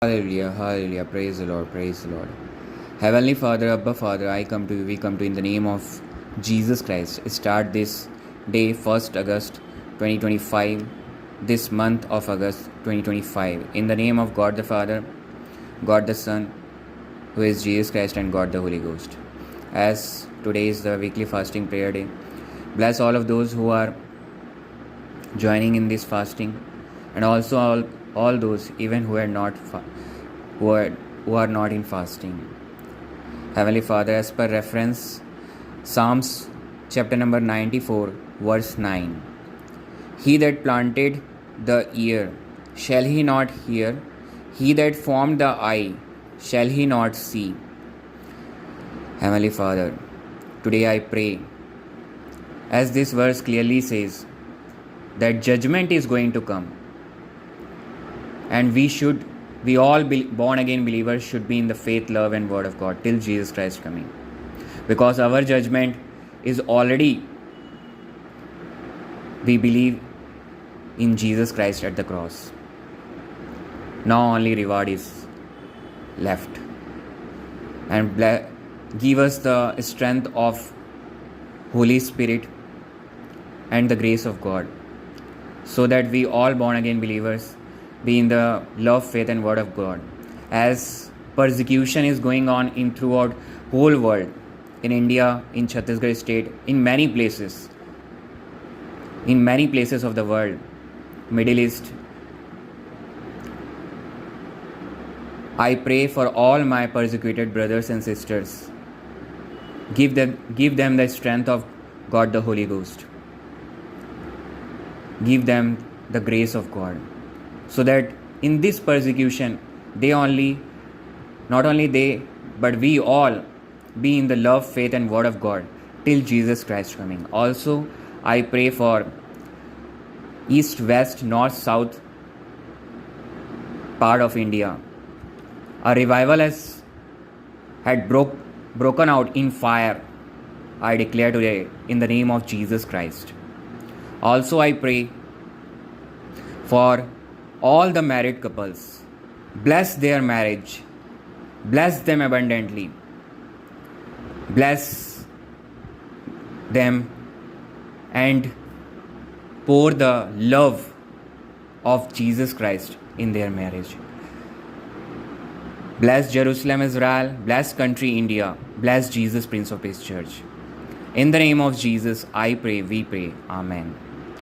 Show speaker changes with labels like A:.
A: Hallelujah, hallelujah. Praise the Lord, praise the Lord. Heavenly Father, Abba Father, we come to you in the name of Jesus Christ. Start this day, 1st August 2025, this month of August 2025. In the name of God the Father, God the Son, who is Jesus Christ, and God the Holy Ghost. As today is the weekly fasting prayer day, bless all of those who are joining in this fasting, and also all those even who are not who are not in fasting. Heavenly Father, as per reference Psalms chapter number 94 verse 9, he that planted the ear, shall he not hear? He that formed the eye, shall he not see? Heavenly Father, today I pray, as this verse clearly says, that judgment is going to come, and we all born again believers should be in the faith, love and word of God till Jesus Christ coming, because our judgment is already, we believe in Jesus Christ at the cross. Now only reward is left, and give us the strength of Holy Spirit and the grace of God, so that we all born again believers be in the love, faith and word of God. As persecution is going on in throughout whole world, in India, in Chhattisgarh state, in many places of the world, Middle East, I pray for all my persecuted brothers and sisters. Give them the strength of God the Holy Ghost. Give them the grace of God, so that in this persecution not only they, but we all be in the love, faith and word of God till Jesus Christ coming. Also, I pray for east, west, north, south part of India. A revival had broken out in fire, I declare today, in the name of Jesus Christ. Also, I pray for all the married couples. Bless their marriage. Bless them abundantly. Bless them and pour the love of Jesus Christ in their marriage. Bless Jerusalem, Israel. Bless country, India. Bless Jesus, Prince of Peace Church. In the name of Jesus, I pray, we pray. Amen.